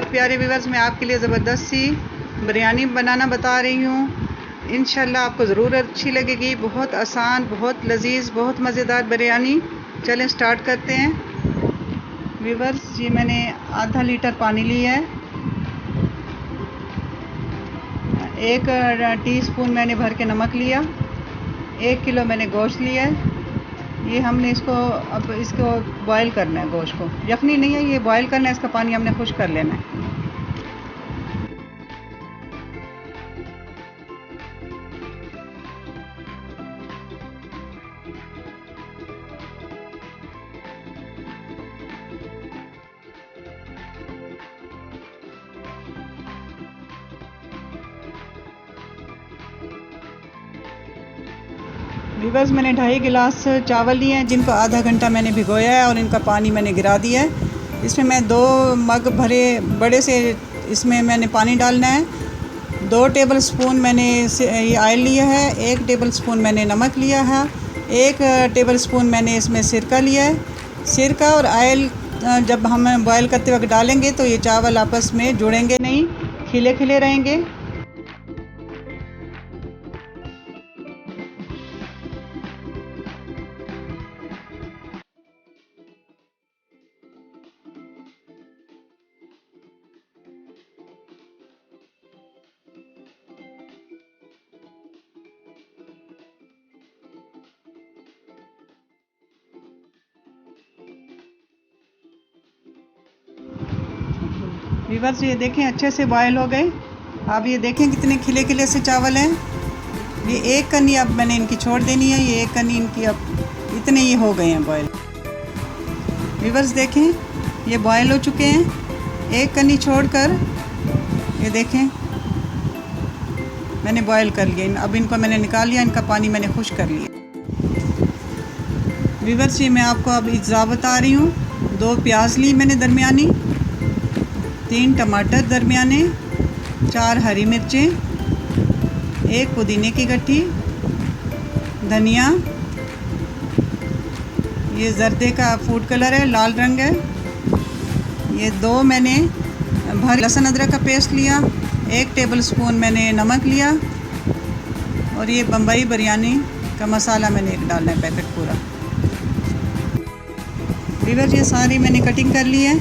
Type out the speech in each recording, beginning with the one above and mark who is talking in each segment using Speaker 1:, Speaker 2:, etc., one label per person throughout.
Speaker 1: प्यारे व्यूअर्स, मैं आपके लिए ज़बरदस्त सी बिरयानी बनाना बता रही हूँ। इंशाल्लाह आपको ज़रूर अच्छी लगेगी। बहुत आसान, बहुत लजीज, बहुत मज़ेदार बिरयानी। चलें स्टार्ट करते हैं। व्यूअर्स, ये मैंने आधा लीटर पानी लिया है। 1 टीस्पून मैंने भर के नमक लिया। 1 किलो मैंने गोश्त लिया है। ये हमने इसको बॉयल करना है। गोश्त को यखनी नहीं है, ये बॉयल करना है। इसका पानी हमने खुश कर लेना है। व्यूअर्स, मैंने 2.5 गिलास चावल लिए हैं, जिनको आधा घंटा मैंने भिगोया है और इनका पानी मैंने गिरा दिया है। इसमें मैं 2 मग भरे बड़े से इसमें मैंने पानी डालना है। 2 टेबल स्पून मैंने ये ऑयल लिया है। 1 टेबल स्पून मैंने नमक लिया है। 1 टेबल स्पून मैंने इसमें सिरका लिया है। सिरका और ऑयल जब हम बॉयल करते वक्त डालेंगे तो ये चावल आपस में जुड़ेंगे नहीं, खिले खिले रहेंगे। व्यूअर्स, ये देखें अच्छे से बॉयल हो गए। अब ये देखें कितने खिले खिले से चावल हैं। ये 1 कनी अब मैंने इनकी छोड़ देनी है। ये 1 कनी इनकी अब इतने ये हो गए हैं बॉयल। व्यूअर्स देखें, ये बॉयल हो चुके हैं। 1 कनी छोड़कर ये देखें मैंने बॉयल कर लिया। अब इनको मैंने निकाल लिया, इनका पानी मैंने खुश कर लिया। व्यूअर्स, ये मैं आपको अब इज्जा बता रही हूँ। 2 प्याज ली मैंने दरमियानी, 3 टमाटर दरमियाने, 4 हरी मिर्चें, 1 पुदीने की गट्ठी, धनिया, ये जर्दे का फूड कलर है, लाल रंग है। ये 2 मैंने भर लहसुन अदरक का पेस्ट लिया। 1 टेबल स्पून मैंने नमक लिया और ये बम्बई बिरयानी का मसाला मैंने एक डालना है, पैकेट पूरा। व्यूअर्स, ये सारी मैंने कटिंग कर ली है।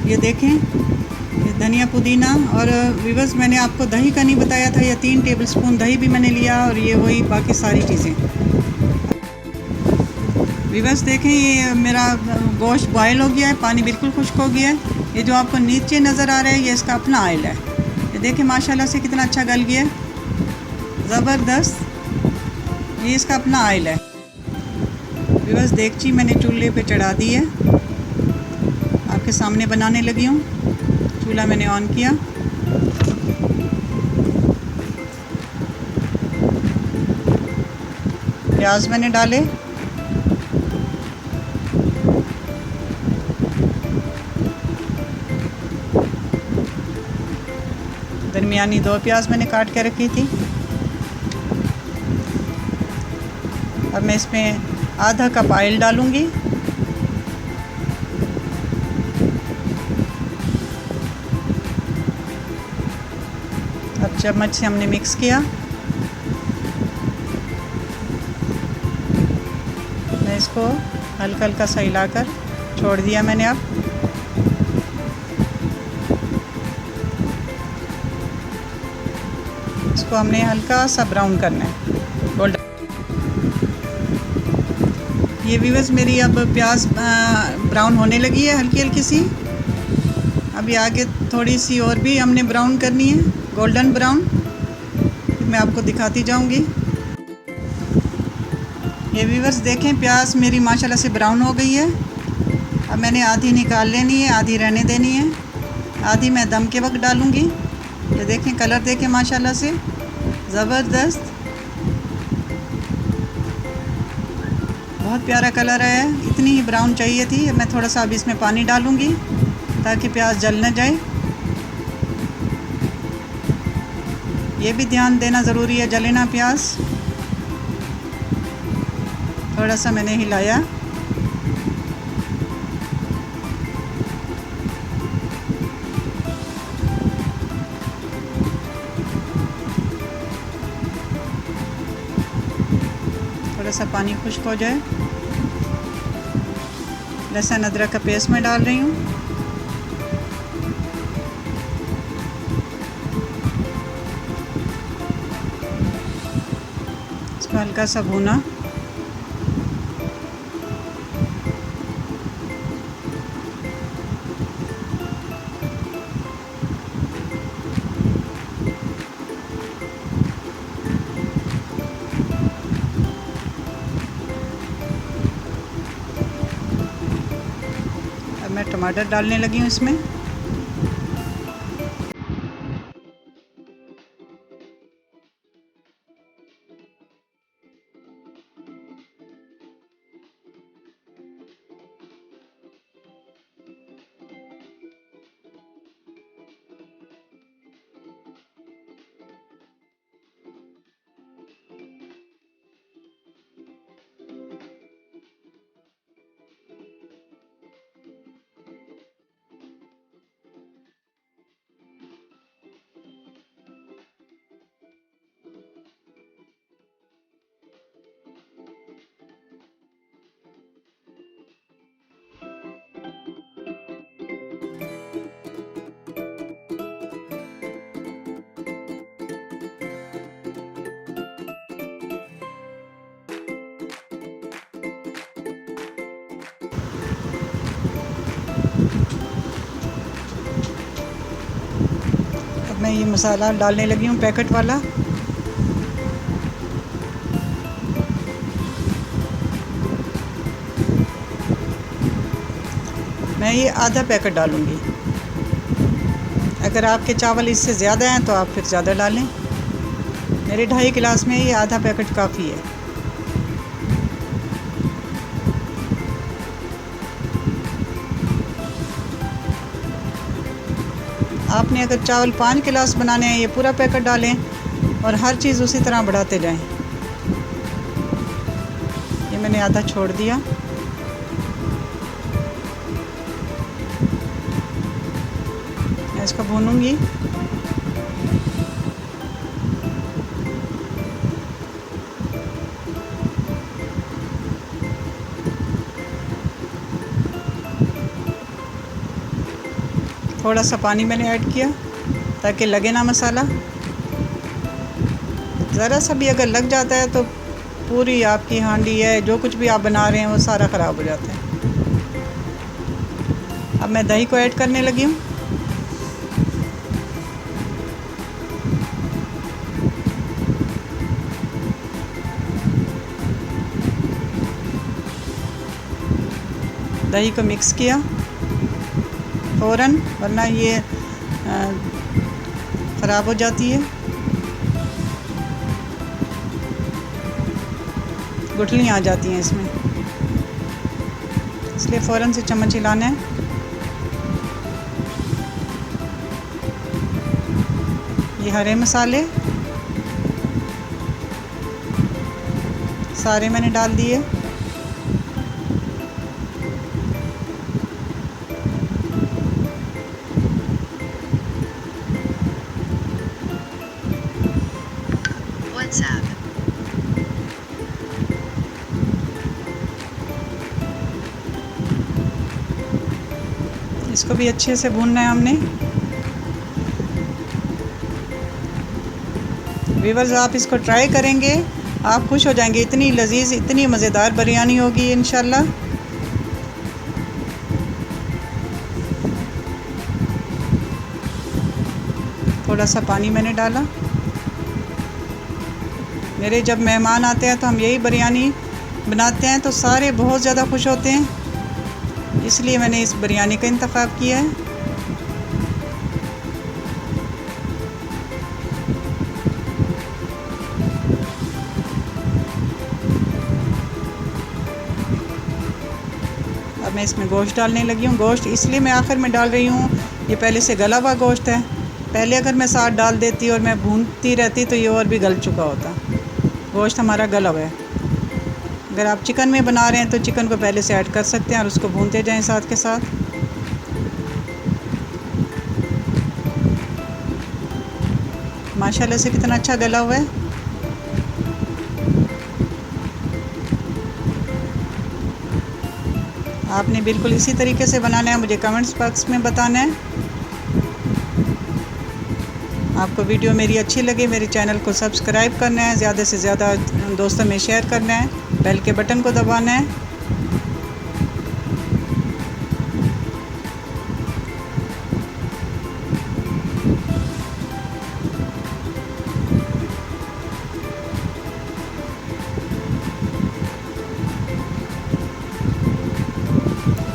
Speaker 1: ये देखें, ये धनिया पुदीना। और व्यूअर्स, मैंने आपको दही का नहीं बताया था। ये 3 टेबल स्पून दही भी मैंने लिया और ये वही बाकी सारी चीज़ें। व्यूअर्स देखें, ये मेरा गोश्त बॉयल हो गया है, पानी बिल्कुल खुश्क हो गया है। ये जो आपको नीचे नज़र आ रहा है, ये इसका अपना ऑयल है। ये देखें माशाल्लाह से कितना अच्छा गल गया है, ज़बरदस्त। ये इसका अपना ऑयल है। व्यूअर्स, देगची मैंने चूल्हे पे चढ़ा दी है। आपके सामने बनाने लगी हूँ। चूल्हा मैंने ऑन किया। प्याज मैंने डाले। दरमियानी 2 प्याज मैंने काट के रखी थी। अब मैं इसमें आधा कप ऑयल डालूँगी। अब चम्मच से हमने मिक्स किया। मैं इसको हल्का हल्का सा हिलाकर छोड़ दिया मैंने। अब इसको हमने हल्का सा ब्राउन करना है, गोल्डन। ये व्यूअर्स, मेरी अब प्याज ब्राउन होने लगी है, हल्की हल्की सी। अभी आगे थोड़ी सी और भी हमने ब्राउन करनी है, गोल्डन ब्राउन। मैं आपको दिखाती जाऊंगी। ये व्यूअर्स देखें, प्याज मेरी माशाल्लाह से ब्राउन हो गई है। अब मैंने आधी निकाल लेनी है, आधी रहने देनी है। आधी मैं दम के वक्त डालूंगी। ये देखें, कलर देखें माशाल्लाह से ज़बरदस्त, बहुत प्यारा कलर है। इतनी ही ब्राउन चाहिए थी। मैं थोड़ा सा अब इसमें पानी डालूंगी ताकि प्याज जल न जाए। ये भी ध्यान देना ज़रूरी है, जले ना प्याज। थोड़ा सा मैंने हिलाया। सा पानी खुश्क हो जाए। लहसुन अदरक का पेस्ट मैं डाल रही हूँ। इसको हल्का सा भूना। अब मैं टमाटर डालने लगी हूँ इसमें। अब मैं ये मसाला डालने लगी हूँ पैकेट वाला। मैं ये आधा पैकेट डालूँगी। अगर आपके चावल इससे ज़्यादा हैं तो आप फिर ज़्यादा डालें। मेरे 2.5 गिलास में ये आधा पैकेट काफ़ी है। आपने अगर चावल 5 गिलास बनाने हैं, ये पूरा पैकेट डालें और हर चीज़ उसी तरह बढ़ाते जाएं। ये मैंने आधा छोड़ दिया। मैं इसको भूनूंगी। थोड़ा सा पानी मैंने ऐड किया ताकि लगे ना मसाला। ज़रा सा भी अगर लग जाता है तो पूरी आपकी हांडी है, जो कुछ भी आप बना रहे हैं वो सारा ख़राब हो जाता है। अब मैं दही को ऐड करने लगी हूँ। दही को मिक्स किया फ़ौरन, वरना ये ख़राब हो जाती है। गुठलियाँ आ जाती हैं इसमें, इसलिए फ़ौरन से चम्मच हिलाना है। ये हरे मसाले सारे मैंने डाल दिए। इसको भी अच्छे से भूनना है हमने। व्यूअर्स, आप इसको ट्राई करेंगे, आप खुश हो जाएंगे। इतनी लजीज, इतनी मज़ेदार बिरयानी होगी इंशाल्लाह। थोड़ा सा पानी मैंने डाला। मेरे जब मेहमान आते हैं तो हम यही बिरयानी बनाते हैं, तो सारे बहुत ज़्यादा खुश होते हैं, इसलिए मैंने इस बिरयानी का इंतखाब किया है। अब मैं इसमें गोश्त डालने लगी हूँ। गोश्त इसलिए मैं आखिर में डाल रही हूँ, ये पहले से गला हुआ गोश्त है। पहले अगर मैं साथ डाल देती और मैं भूनती रहती तो ये और भी गल चुका होता। गोश्त हमारा गला हुआ है। अगर आप चिकन में बना रहे हैं तो चिकन को पहले से ऐड कर सकते हैं और उसको भूनते जाएं साथ के साथ। माशाल्लाह से कितना अच्छा गला हुआ है। आपने बिल्कुल इसी तरीके से बनाना है, मुझे कमेंट्स बॉक्स में बताना है। आपको वीडियो मेरी अच्छी लगे मेरे चैनल को सब्सक्राइब करना है, ज़्यादा से ज़्यादा दोस्तों में शेयर करना है, बेल के बटन को दबाना है।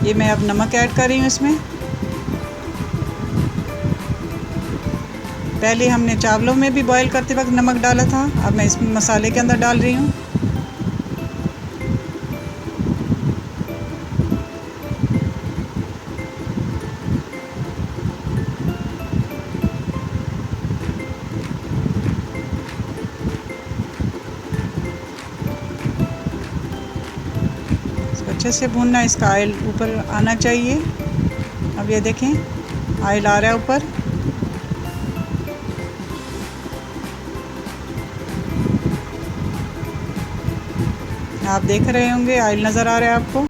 Speaker 1: ये मैं अब नमक ऐड कर रही हूँ इसमें। पहले हमने चावलों में भी बॉईल करते वक्त नमक डाला था, अब मैं इसमें मसाले के अंदर डाल रही हूँ। अच्छे से भूनना, इसका ऑयल ऊपर आना चाहिए। अब ये देखें ऑयल आ रहा है ऊपर। आप देख रहे होंगे ऑयल नज़र आ रहा है आपको।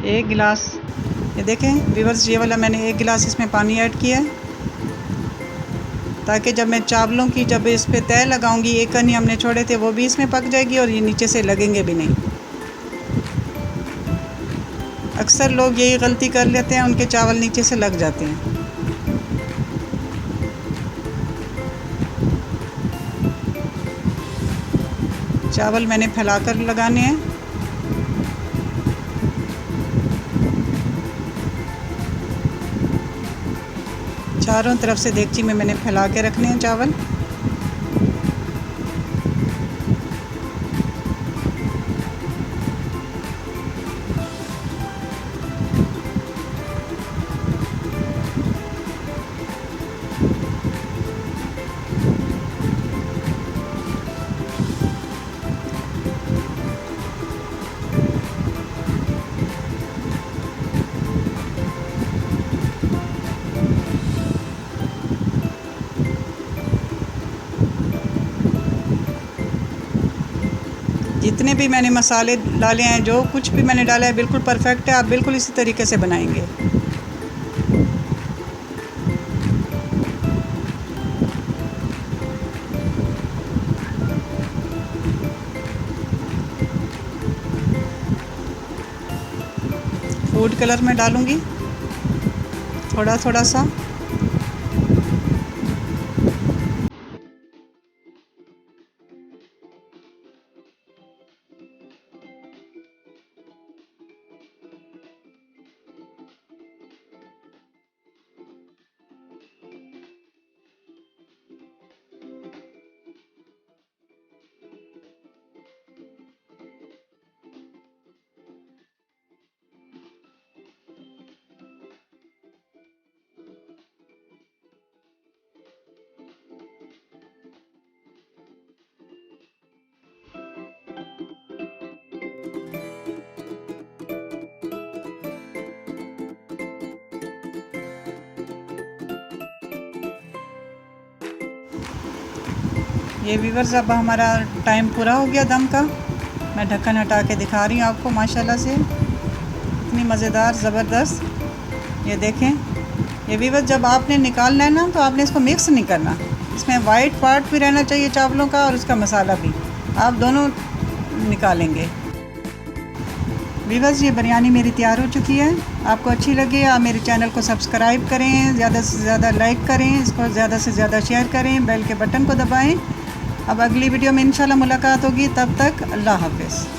Speaker 1: एक गिलास, ये देखें व्यूअर्स, ये वाला मैंने एक गिलास इसमें पानी ऐड किया है, ताकि जब मैं चावलों की जब इस पे तय लगाऊंगी, एक कनी हमने छोड़े थे वो भी इसमें पक जाएगी और ये नीचे से लगेंगे भी नहीं। अक्सर लोग यही गलती कर लेते हैं, उनके चावल नीचे से लग जाते हैं। चावल मैंने फैलाकर लगाने हैं। चारों तरफ से देगची में मैंने फैला के रखने हैं चावल। जितने भी मैंने मसाले डाले हैं, जो कुछ भी मैंने डाला है बिल्कुल परफेक्ट है। आप बिल्कुल इसी तरीके से बनाएंगे। फूड कलर में डालूंगी थोड़ा थोड़ा सा। ये व्यूअर्स, अब हमारा टाइम पूरा हो गया दम का। मैं ढक्कन हटा के दिखा रही हूँ आपको, माशाल्लाह से इतनी मज़ेदार ज़बरदस्त। ये देखें, ये व्यूअर्स जब आपने निकालना है ना, तो आपने इसको मिक्स नहीं करना। इसमें वाइट पार्ट भी रहना चाहिए चावलों का और उसका मसाला भी, आप दोनों निकालेंगे। व्यूअर्स, ये बिरयानी मेरी तैयार हो चुकी है। आपको अच्छी लगे आप मेरे चैनल को सब्सक्राइब करें, ज़्यादा से ज़्यादा लाइक करें, इसको ज़्यादा से ज़्यादा शेयर करें, बेल के बटन को दबाएं। अब अगली वीडियो में इंशाल्लाह मुलाकात होगी, तब तक अल्लाह हाफ़िज़।